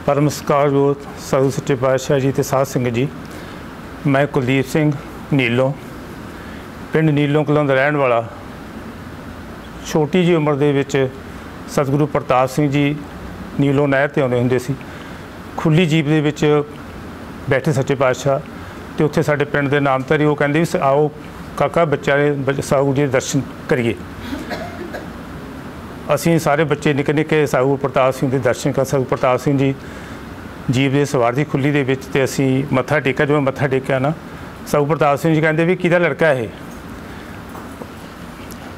परम सत्कारयोग साधु सच्चे पातशाह जी ते साध संगत जी। मैं कुलदीप सिंह नीलों पिंड नीलों कलों दा रहण वाला। छोटी जी उम्र दे विच सतगुरु प्रताप सिंह जी नीलों नहर ते आउंदे हुंदे सी। खुली जीप दे विच बैठे सच्चे पातशाह ते उत्थे साडे पिंड दे नामधारी वो कहंदे भी आओ काका बच्चा साहू जी दर्शन करिए। असीं सारे बच्चे निक्के निक्के साहू प्रताप सिंह के दर्शन कर। साहू प्रताप सिंह जी जीप के सवार की खुली दे विच ते असीं मत्था टेकिया। जो मैं मत्था टेकिया ना, साहू प्रताप सिंह जी कहते भी किहदा लड़का है।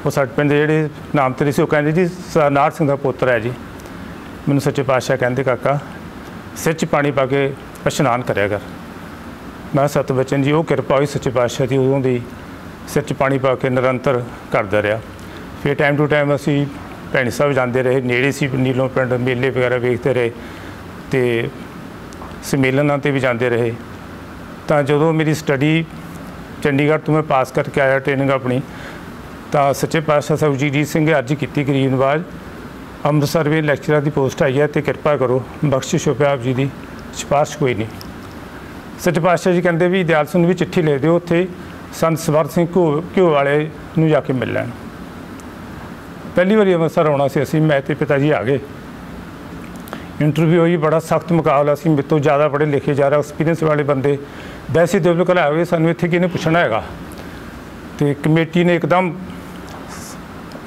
वो साडे पिंड जिहड़े नामधारी सी, वो कहंदे जी सरनार सिंह का पुत्र है जी। मैनूं सच्चे पातशाह कहंदे काका सिर च पानी पा के इशनान करिया कर। मैं सतबचन जी वो किरपा हुई सच्चे पातशाह की, उदों दी सिर च पानी पा के निरंतर करदा रहा। फिर टाइम टू टाइम असीं भैणी साहब जाते रहे, नेड़े सी नीलों पिंड, मेले वगैरह वेखते रहे तो सम्मेलनां ते भी जाते रहे। तो जो मेरी स्टडी चंडीगढ़ तो मैं पास करके आया ट्रेनिंग अपनी, तो सच्चे पातशाह साहू जगजीत सिंह अर्जी की गरीब नवाज अमृतसर में लैक्चरर की पोस्ट आई है तो किरपा करो बख्शिश हो आप जी की सिफारिश कोई नहीं। सच्चे पातशाह जी कहते भी दयाल सिंह भी चिट्ठी लिख दो, उत्थे संत सवर सिंह घिओ वाले नूं जाके मिल लैण। पहली बार अमृतसर आना से असीं, मैं ते पिता जी आ गए। इंटरव्यू हुई, बड़ा सख्त मुकाबला सी। मेरे तो ज़्यादा पढ़े लिखे ज़्यादा एक्सपीरियंस वाले बंदे वैसे तो बिल्कुल आए, सानूं इत्थे किहने पुछना हैगा। तो कमेटी ने एकदम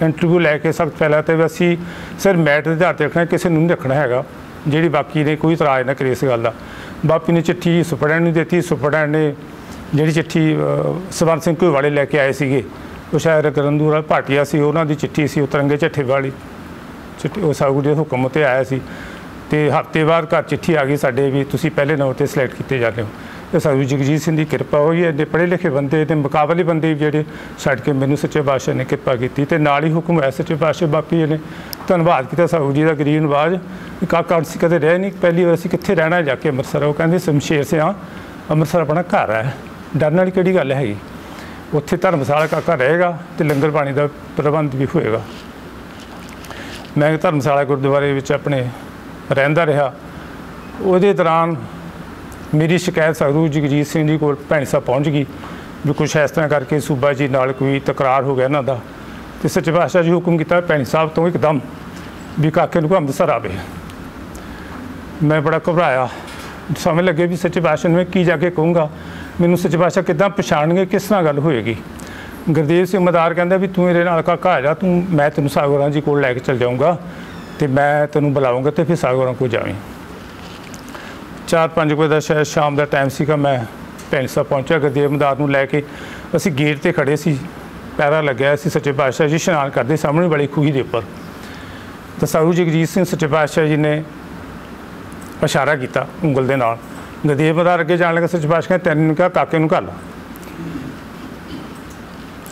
इंटरव्यू लैके सख्त फैला तो असीं सिर्फ मैरिट के आधार पर रखना, किसी नूं नहीं रखना हैगा। जिहड़ी बाकी ने कोई इतराज़ ना करे इस गल का। बापी ने चिट्ठी सुपरडेंट नूं दित्ती, सुपरडेंट ने जिहड़ी चिट्ठी सवर सिंह घिओवाले लैके आए सीगे, वो शायद करंदूरा भाटिया से उन्हों की चिट्ठी सी, तिरंगे झट्ठे वाली चिट्ठी, वो साहू जी हुक्म उत्ते आया सी। तो हफ्ते बाद घर चिट्ठी आ गई साडे भी तुसीं पहले नंबर पर सिलेक्ट किए जाते हो। तो साहू जगजीत सिंह की किरपा हुई है। इन्ने पढ़े लिखे बंदे तो मुकाबले बंदे जिहड़े छड्ड के मैनूं सच्चे पातशाह ने किरपा की। तो नाल ही हुक्म होया सच्चे पातशाह बापी ने धन्नवाद किया साहू जी का गरीब नवाज। काका असीं कदे रहे नहीं, पहली बार असीं कित्थे रहना जाके अमृतसर। वो कहंदे शमशेर से हाँ अमृतसर अपना घर है, डरन वाली किहड़ी गल हैगी। उत्थे धर्मशाला काका रहेगा तो लंगर पानी का प्रबंध भी होएगा। मैं धर्मशाला गुरुद्वारे विच अपने रहिंदा रहा। उहदे दौरान मेरी शिकायत साधु जगजीत सिंह जी को भैणी साहब पहुँच गई भी कुछ इस तरह करके सूबा जी नाल कोई तकरार हो गया इन्हां दा। ते सच्चे पातशाह जी हुक्म किया भैणी साहब तो एकदम भी काके नूं अमृतसर आवे। मैं बड़ा घबराया, समझ लगे भी सच्चे पातशाह नूं मैं की जाके कहूँगा, मैनूं सच्चे पातशाह किद्दां पछाणगे, किस तरह गल होएगी। गुरदेव सिंह मदार कहंदा भी तू मेरे नाल काका आ जा, तू मैं तेनों सागौरां जी कोल लैके चल जाऊँगा तो मैं तेनों बुलाऊँगा तो फिर सागौरां कोल जावीं। 4-5 बजे का शायद शाम का टाइम सीगा। मैं भैणी साहब पहुँचा गुरदेव मदार नूं लैके, असीं गेट ते खड़े सी, पैरा लग्या सी। सच्चे पातशाह जी इशनान करदे सामने वाली खूही दे उपर। तो साधु जगजीत सिंह सच्चे पातशाह जी ने इशारा किया उंगल दे नाल। गुरदेव मदार अगे जान लगा, सच्चे पातशाह ने तैनूं कहा काके नूं घल।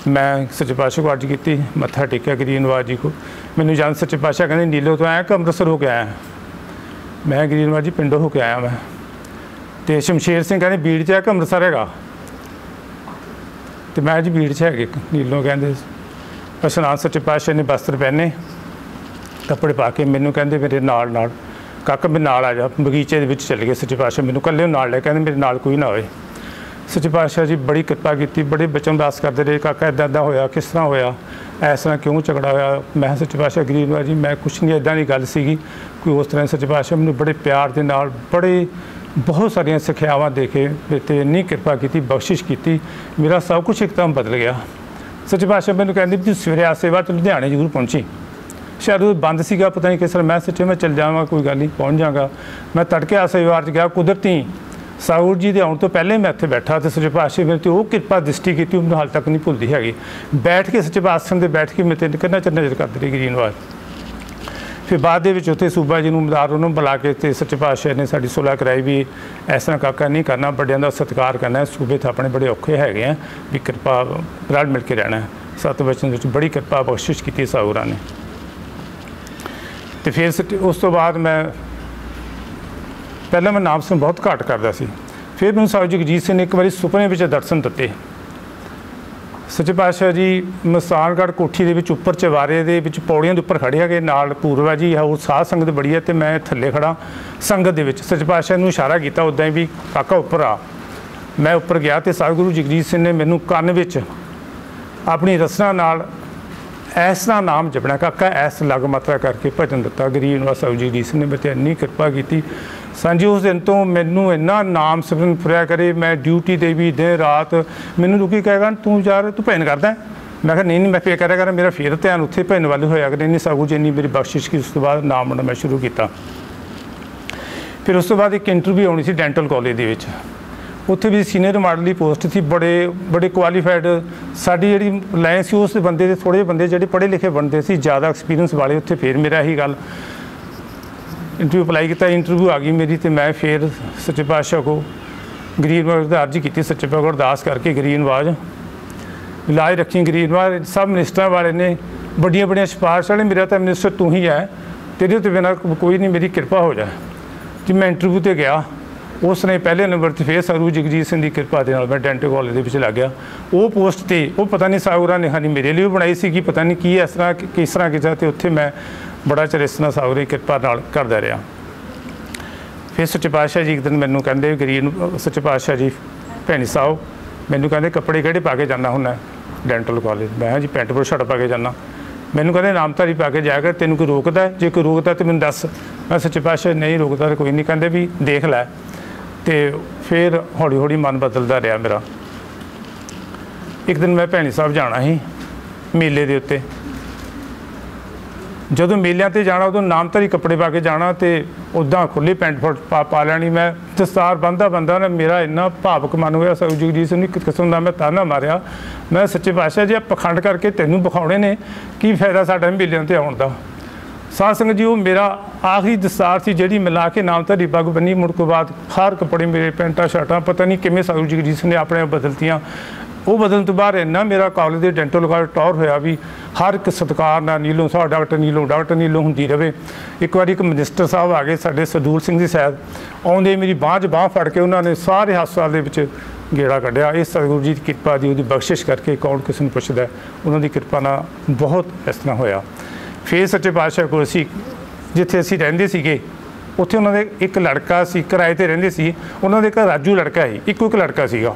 मैं सच्चे पातशाह को अर्ज की, मत्था टेकिया गरीब नवाज जी को। मैनूं जान सच्चे पातशाह कहंदे नीलो तो आया कि अमृतसर हो के आया। मैं गरीब नवाज जी पिंडों होके आया मैं। तो शमशेर सिंह कहते बीड़ च है कि अमृतसर हैगा। तो मैं जी बीड़ च है। नीलों कहते इशनान सच्चे पातशाह ने वस्त्र पहने कपड़े पा के मैनूं कहंदे मेरे नाल काका मेरे नाल आ जा। बगीचे दे विच चले गए सच्चे पातशाह, मैनूं कल्ले नाल लै, कहंदे मेरे नाल कोई ना होए। सच्चे पातशाह जी बड़ी कृपा की, बड़े बचन उदास करते रहे, काका इदां इदां होया, किस तरह होया, इस तरह क्यों झगड़ा होया। मैं सच्चे पातशाह गरीब नवाज जी मैं कुछ नहीं, इदां दी गल सीगी कोई उस तरह। सच्चे पातशाह मैनूं बड़े प्यार दे नाल बड़े बहुत सारियां सिखियावां दे के ते इन्नी कृपा की, बख्शिश की, मेरा सब कुछ एकदम बदल गया। सच्चे पातशाह मैनूं कहंदे भी सवेरे आ सेवा तो लुधियाणे जरूर पहुंची। शायद वो बंद सीगा, पता नहीं किस तरह। मैं सच्चे मैं चल जावां, कोई गल नहीं पहुँच जाऊँगा। मैं तड़के आसेवार गया, कुदरती साहू जी के आने तो पहले मैं इत्थे बैठा तो सच्चे पातशाह मेरे तो कृपा दृष्टि की, मैंने हाल तक नहीं भुलती हैगी। बैठ के सच्चे पातशाह दे बैठ के मेरे किन्ना चिर नज़र करते रही गरीब नवाज। फिर बाद दे विच उत्थे सूबा जी नूं मदार उन्होंने बुला के ते सच्चे पातशाह ने साडी सुलह कराई भी इस तरह काका नहीं करना, बड़ियां दा सत्कार करना है। सूबे तो अपने बड़े औखे हैगे हैं भी कृपा रल मिल के रहना है। सत बचन विच बड़ी कृपा बख्शिश की साहूरां ने। तो फिर उस तो बाद मैं पहले मैं नाम सिमरन बहुत घट करता सी। फिर मैंने साहू जगजीत सिंह ने एक बार सुपने में दर्शन दिते। सच्चे पातशाह जी मस्तानगढ़ कोठी दे विच उपर चवारे दे विच पौड़ियां दे उपर खड़े हैगे, नाल पूर्वा जी और साध संगत बड़ी है, तो मैं थल्ले खड़ा संगत दे विच। सच्चे पातशाह नूं इशारा किया उदां ही भी काका उपर आ। मैं उपर गया तो सतगुरु जगजीत सिंह ने मैनू कन्न विच अपनी रसना नाल ऐसा नाम जपना, काका ऐस लग मात्रा करके भजन दिता। गरीब निवाज साहब जगजीत सिंह ने मेरे ते इन्नी कृपा की। सांझी उस दिन तो मैनू इन्ना नाम सिमरन फुरिया करे, मैं ड्यूटी दे भी दिन रात। मैनू लोग कहेगा तू यार तू भजन करदा है, मैं कहा नहीं मैं फिर करा कर, मेरा फिर ध्यान उत्थे भजन वाल होया करे। नहीं सतगुरु जी इन्नी मेरी बख्शिश की। उस तो बाद नाम लेना मैं शुरू किया। फिर उस तो बाद एक इंटरव्यू आनी सी डेंटल कॉलेज दे विच, उत्थे भी सीनियर मॉडल की पोस्ट थी, बड़े बड़े क्वालीफाइड साड़ी जी लाइन सी उस बंदे दे थोड़े बंदे जो पढ़े लिखे बनते सी, ज़्यादा एक्सपीरियंस वाले। उत्थे फिर मेरा ही गल इंटरव्यू अप्लाई किया, इंटरव्यू आ गई मेरी, तो मैं फिर सच्चे पातशाह को गरीब निवाज अर्जी की। सच्चे पातशाह को अरदास करके गरीब निवाज इलाज रखी। गरीब निवाज सब मिनिस्टर वाले ने बड़िया बड़िया सिफारिश वाले, मेरा तो मिनिस्टर तू ही है, तेरे तो बिना कोई नहीं, मेरी कृपा हो जाए। कि मैं इंटरव्यू तो गया, उसने पहले नंबर पर फिर सतगुरु जगजीत सिंह की कृपा के मैं डेंटल कॉलेज के लग गया। वो पोस्ट से वो पता नहीं सागुरा ने हाँ मेरे लिए भी बनाई सी कि पता नहीं की इस तरह किस तरह किया, तो उत्थे मैं बड़ा चर इस तरह सागुरा की कृपा करता रहा। फिर सच्चे पातशाह जी एक दिन मैनू कहते गरीब सच्चे पातशाह जी भैनी साहब मैनू कहते कपड़े किहड़े पा के जाना हुंदा डेंटल कॉलेज। मैं जी पैंट पर शर्ट पा के जाना। मैनू कहते नामधारी पा के जाया कर, तेन कोई रोकता है, जो कोई रोकता तो मैनू दस। मैं सच्चे पातशाह नहीं रोकता तो कोई नहीं, कहते भी देख लै। तो फिर हौली हौली मन बदलता रहा मेरा। एक दिन मैं भैनी साहब जाना ही मेले के उत्ते, जो मेलियां ते जाना उदों नामधारी कपड़े पा के जाना, तो उदा खुली पैंट पा लैनी। मैं दस्तार बंदा बंदा ना मेरा इन्ना भावक मन होया। सतगुरु जगजीत सिंह एक किस्म का मैं ताना मारिया, मैं सच्चे पातशाह जी पखंड करके तेनों विखाने ने की फायदा साडा मेलियां ते आउण दा। साध संगत जी वो मेरा आखिरी दस्तार सी जी मिला के नामधारी पग बनी। मुड़ के बाद हर कपड़े मेरे पैंटा शर्टां पता नहीं किमें सतगुरु जगजीत सिंह ने अपने बदलतियाँ। वो बदलने तो बाद इन्ना मेरा कॉलेज के डेंटल कॉलेज टॉर होया भी हर एक सत्कार ना नीलों साहब डॉक्टर नीलों होंदी रहे। एक बार एक मिनिस्टर साहब आ गए साडे सरदूल सिंह जी शायद, आउंदे मेरी बाँह बाँह फड़ के उन्होंने सारे हस्पताल के विच गेड़ा कढ़िया। इस सतगुरु जी की कृपा की, उसकी बख्शिश करके कौन किसी को पुछदा, उन्होंने कृपा ना बहुत इस तरह होया। फिर सच्चे पातशाह को असी जिथे असी रहिंदे सीगे उत्थे उन्होंने एक लड़का सी किराए ते रहिंदे सी, उन्होंने एक राजू लड़का ही एक लड़का सीगा।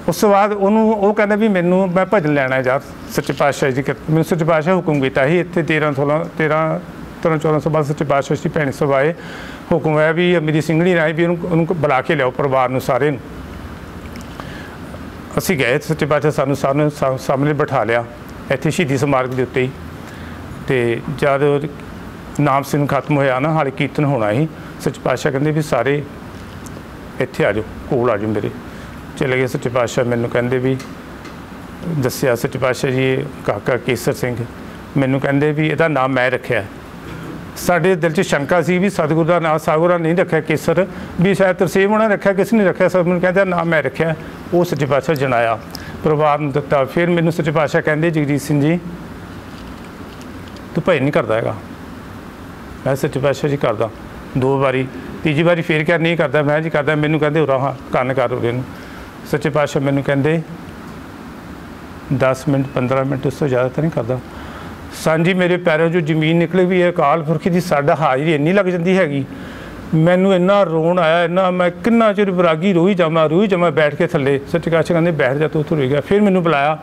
उस तो बाद वो कहना भी मैनू मैं भजन लैना है यार सच्चे पातशाह जी। मैंने सच्चे पातशाह हुक्म किया ही इत्थे 13-14 साल बाद सच्चे पातशाह जी भैनी साहब आए, हुक्म आया भी मेरी सिंगड़ी राही भी उन्होंने बुला के लियाओ परिवार में सारे। असी गए सच्चे पातशाह सानू सामने बिठा लिया इत्थे शहीदी समारक के उत्ते ही। तो जब नाम सिंह खत्म होया ना हाले कीर्तन होना ही, सच्चे पातशाह कहते भी सारे इत्थे आ जाओ कोल आ जाओ मेरे। चले गए सच्चे पातशाह मैनू कहते भी दसिया सच्चे पातशाह जी काका केसर सिंह, मैनू कहते भी इहदा नाम मैं रखिया। साडे दिल च शंका सी भी सतगुरु का नाम सागुरा नहीं रखा केसर, भी शायद तरसेम उन्हें रखा किसी ने रखा, सब मैंने कहते नाम मैं रखा। वो सच्चे पातशाह जनाया परिवार में दिता। फिर मैनू सच्चे पातशाह कहते जगजीत सिंह जी तू भजन नहीं करता है। मैं सच्चे पातशाह जी करदा 2 बारी, तीजी बारी फिर क्या नहीं करता, मैं जी करदा। मैनू कहते उरा हाँ कन्न कर उरे नूं। सच्चे पातशाह मैनू कहते 10 मिनट 15 मिनट उस तो ज़्यादा तो नहीं करता। सांझी मेरे पैरों जो जमीन निकले भी है, अकाल पुरख की साडा हाज़री इन्नी लग जाती हैगी। मैनू इन्ना रोन आया, इन्ना मैं किन्ना चिर विरागी रोई जावा बैठ के थले। सच्चे पातशाह कहते बैठ जा तू उत्थे रोई गया। फिर मैनू बुलाया,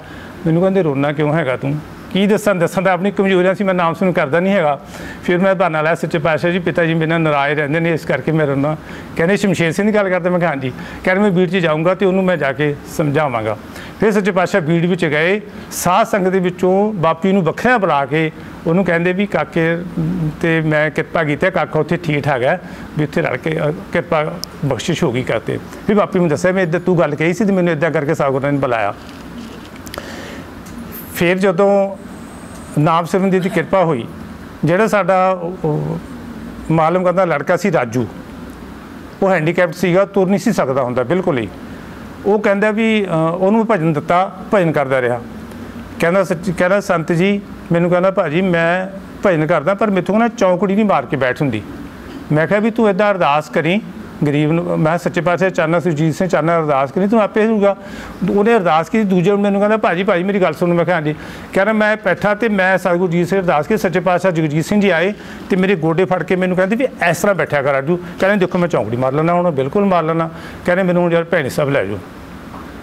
मैनू कहते रोना क्यों हैगा तू, की दसा तो अपनी कमजोरियां सी, मैं नाम सुन करता नहीं है। फिर मैं बहाना लाया सच्चे पातशाह जी पिता जी मेरे नाराज़ रहते हैं इस करके मैं रोना। कहने शमशेर सिंह की गल करते, मैं हाँ जी। कहने मैं बीड़ च जाऊँगा तो उन्होंने मैं जाके समझावागा। फिर सच्चे पातशाह बीड़ में गए, साध संगत के विचों बापी नूं वखरा बुला के उन्होंने कहते भी काके तो मैं कृपा की काका उत्थे ठीक ठाक है भी उत्थे रल के कृपा बख्शिश हो गई करते। फिर बापी में दसिया मैं इधर तू गल कही सी तो मैंने इदा करके सागुरा ने बुलाया। फिर जदों नाम सिमरन की कृपा हुई, जिहड़ा साडा मालूम करदा लड़का सी राजू, वो हैंडीकैप्ट सीगा, तुर नहीं सी सकदा हुंदा बिल्कुल ही। वो कहंदा भी उन्होंने भजन दिता, भजन करदा रहा। कहना संत जी मैनू कहना भाजी मैं भजन करदा पर मेथों ना चौंकड़ी नहीं मार के बैठ हुंदी। मैं कहा भी तू इदा अरदास करी गरीब मैं सच्चे पातशाह चाहना सुरजीत सिंह चाहना अरदास करी तू आपे होगा। उन्हें अरदास की दूजे मैंने कहना भाजी भाजी मेरी गल सुनो। मैं कहा हाँ जी। कह रहा मैं बैठा तो मैं सतगुरु जी से अरदास की सच्चे पातशाह जगजीत सिंह जी आए तो मेरे गोडे फड़ के मैंने कहते भी इस तरह बैठा कर राजू। कहने देखो मैं चौंकड़ी मार लेना हूँ बिल्कुल मार लेना। कहने मैंने हूँ यार भैनी साहब लै जाओ।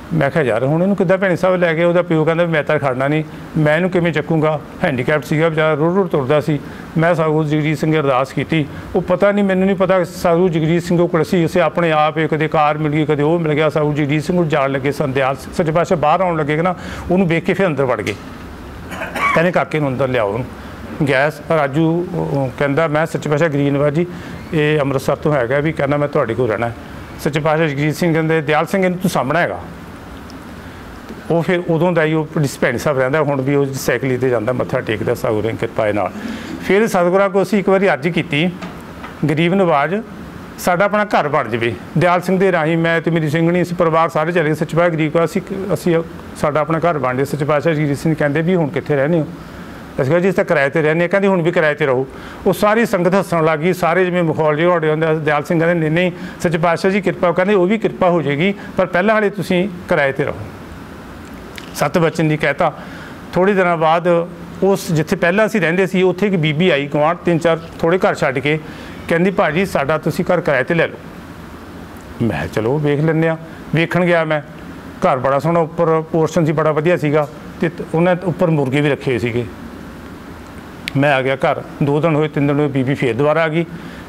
मैं कहा यार हूँ इन्हूं किद्दां भैनी साहब लै गए। वो प्यो कहता मैं तो खड़ना नहीं मैं इन्हूं किवें चक्कूँगा हैंडीकैप्ड सीगा बेचारा रुड़ रुड़ तुरदा सी। मैं सतगुरु जगजीत सिंह अरदास की वो पता नहीं मैंने नहीं पता सतगुरु जगजीत सिंह को कड़सी उसे अपने आप कदे कार मिल गई कदे वो मिल गया। सतगुरु जगजीत सिंह को जान लगे संदयाल सच्चे पातशाह बाहर आउण लगे ना उन्होंने वेख के फिर अंदर वड़ गए। कहने काके नूं अंदर लियाओ गैस। राजू कहता मैं सच्चे पातशाह गरीब निवाज जी ये अमृतसर तो है भी कहना मैं तुहाडे कोल रहना। सच्चे पातशाह जगजीत सिंह कहते दयाल सिंह इन्हूं तूं सामना हैगा। वो फिर उदों का ही वो भैनी साहब रहिंदा हुण भी वो साइकिल ते जांदा मत्था टेकदा सतगुरू की कृपा नाल। फिर सतगुਰਾਂ को असीं एक बारी अर्ज की गरीब नवाज साडा अपना घर बन जाए। दयाल सिंह के राही मैं तो मेरी सिंघणी असीं परिवार सारे चले गए। सच्चे पातशाह गरीब असीं साडा अपना घर बन जाए। सच्चे पातशाह जगजीत सिंह कहते भी हुण कित्थे रहने हो। ਅਸੀਂ ਕਿਹਾ ਜੀ ਇਸ ਤਾਂ ਕਿਰਾਏ 'ਤੇ ਰਹਿੰਦੇ। ਕਹਿੰਦੀ ਹੁਣ ਵੀ ਕਿਰਾਏ 'ਤੇ ਰਹੋ। ਉਹ ਸਾਰੀ ਸੰਗਤ ਹੱਸਣ ਲੱਗ ਗਈ ਸਾਰੇ ਜਿਵੇਂ ਮਖੌਲ ਜਿਹੇ ਹੋੜੇ ਹੁੰਦੇ। ਦਿਆਲ ਸਿੰਘ ਕਹਿੰਦੇ ਨਹੀਂ ਨਹੀਂ ਸੱਚੇ ਪਾਤਸ਼ਾਹ ਜੀ ਕਿਰਪਾ। ਕਹਿੰਦੇ ਉਹ ਵੀ ਕਿਰਪਾ ਹੋ ਜਾਏਗੀ ਪਰ ਪਹਿਲਾਂ ਵਾਲੇ ਤੁਸੀਂ ਕਿਰਾਏ 'ਤੇ ਰਹੋ। ਸਤ ਬਚਨ ਜੀ कहता थोड़े दिन बाद उस जिथे पहला असीं रहिंदे सी उत्थे एक बीबी आई गुआंढ 3-4 थोड़े घर छड्ड के कहंदी भाजी साडा तुसीं घर किराए ते लै लो। मैं चलो वेख लैंदे आ। वेखण गया मैं घर बड़ा सोहना उपर पोर्शन सी बड़ा वधिया सीगा ते उन्हें उपर मुर्गे भी रखे हुए सीगे। मैं आ गया घर 2 दिन होए 3 दिन होए बीबी फिर दोबारा आ गई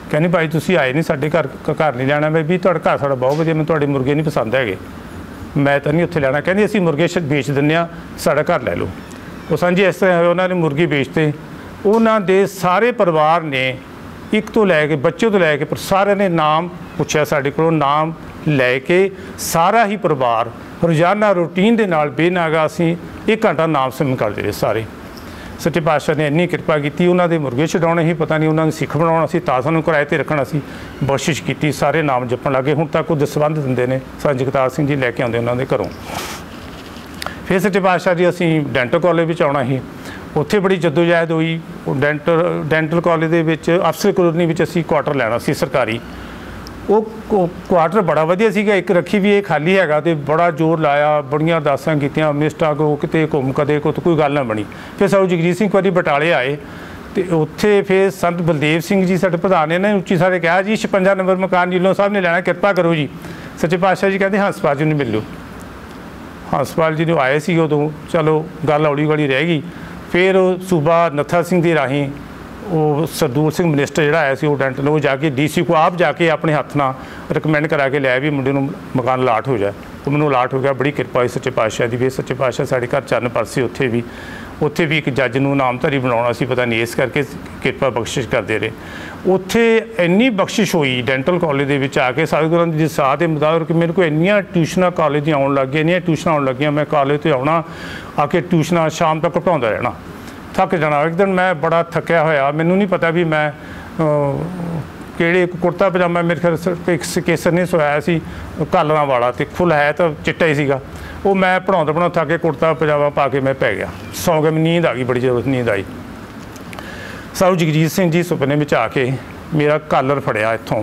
कहनी भाई तुसीं आए नहीं साडे घर नहीं लैणा। मैं भी तुहाडा घर साडा बहुत वधिया मैं तुहाडे मुर्गे नहीं पसंद हैगे मैं तो नहीं उत्थे लैणा। कहंदी असीं मुर्गे बेच दिंदे आ साडा घर लै लो। वो सांझे इस तरह होए उन्होंने मुर्गे बेचते। उन्हां दे सारे परिवार ने एक तो लैके बच्चे तो लैके पर सारे ने नाम पुछया साडे कोलों नाम लैके सारा ही परिवार रोज़ाना रूटीन दे नाल बेनागा असीं 1 घंटा नाम सिमरन करदे रहे सारे। सच्चे पातशाह ने इन्नी कृपा की उन्होंने मुर्गे छडाने ही पता नहीं उन्होंने सिख बनाना सी तां सानूं किराए ते रखना सी। बख्शिश की सारे नाम जपन लगे। हुण तक वो दसबंध दिंदे ने सन जगतार सिंह जी लैके आउंदे उन्होंने घरों। फिर सच्चे पातशाह जी असीं डेंटल कॉलेज में आउणा ही उत्थे बड़ी जद्दोजहद हुई। डेंटल कॉलेज दे विच अफसर कॉलोनी में असीं क्वार्टर लैना सी सरकारी। वो क्वार्टर बड़ा वधिया सीगा एक रखी भी ये खाली हैगा तो बड़ा जोर लाया बड़ियां अरदासां कीतियां मिनिस्टरां को किते घुम कदे कोई गल ना बनी। फिर सतगुरू जगजीत सिंह वारी बटाले आए तो उत्थे फिर संत बलदेव सिंह जी साडे प्रधान ने उच्ची सारे कहा जी 56 नंबर मकान नीलों साहब ने लैना कृपा करो जी। सच्चे पातशाह जी कहते हंसपाल जी ने मिल लो। हंसपाल जी ने आए सी उदों चलो गल हौली हौली रह गई। फिर सूबा नत्था सिंह की राही वो सरदूल सिंह मिनिस्टर जोड़ा आया वो डेंटल वो जाके DC को आप जाके अपने हथ ना रिकमेंड करा के लिया भी मुंडे नूं मकान अलाट हो जाए। तो मैनूं अलाट हो गया बड़ी कृपा हुई सच्चे पातशाह की। भी सच्चे पातशाह साढ़े घर चरण परसे उत्थे भी एक जज नूं नामधारी बनाउणा सी पता नहीं इस करके कृपा बख्शिश करते रहे। उत्थे इन्नी बख्शिश हुई डेंटल कॉलेज दे विच आके सतगुरां दी साह दे मुताबिक मेरे को इन्नियां ट्यूशनां कॉलेज दी आउण लग गईयां इन्नियां ट्यूशनां आउण लग गईयां। मैं कॉलेज ते आउणा आके ट्यूशनां शाम तक पढ़ाउंदा रहना थक जाना। एक दिन मैं बड़ा थकिया होया मैनू नहीं पता भी मैं किहड़े कुर्ता पजामा मेरे ख्याल एक केसर नहीं सोया सी कालरां वाला तो फुल है तो चिट्टा ही सीगा। वो मैं पढ़ाउंदा थक के कुर्ता पजामा पा के मैं पै गया सौ गया। नींद आ गई बड़ी जबरदस्त नींद आई। सतगुरू जगजीत सिंह जी सुपने में आके मेरा कालर फड़िया इत्थों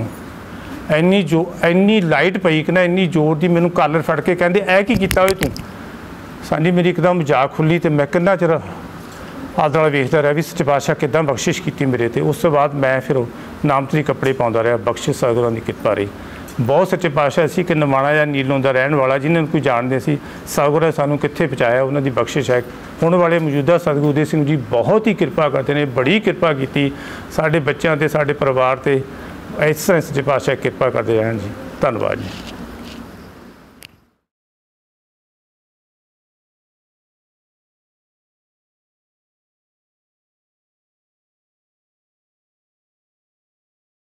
इन्नी लाइट पई कि ना इन्नी जोर की मैनू कालर फड़ के कहते ऐ की कीता होए तूं। सांजी मेरी एकदम मजाक खुली तो मैं किन्ना चिर आदे नाल वेखदा रहा भी सच्चे पातशाह किद्दां बख्शिश की मेरे ते। उस तो बाद मैं फिर नामधरी कपड़े पाउंदा रहा बख्शिश सतगुरां दी कृपा रही। बहुत सच्चे पातशाह सी कि नमाणा या नीलों का रहने वाला जिन्हें कोई जानते सी सतगुरां सानूं कित्थे पहुँचाया उन्होंने बख्शिश है। हुण वाले मौजूदा सतगुरू उदय सिंह जी बहुत ही कृपा करते हैं बड़ी कृपा की साडे बच्चों ते साडे परिवार ते इस तरह सच्चे पातशाह कृपा करते रहन जी। धन्नवाद जी।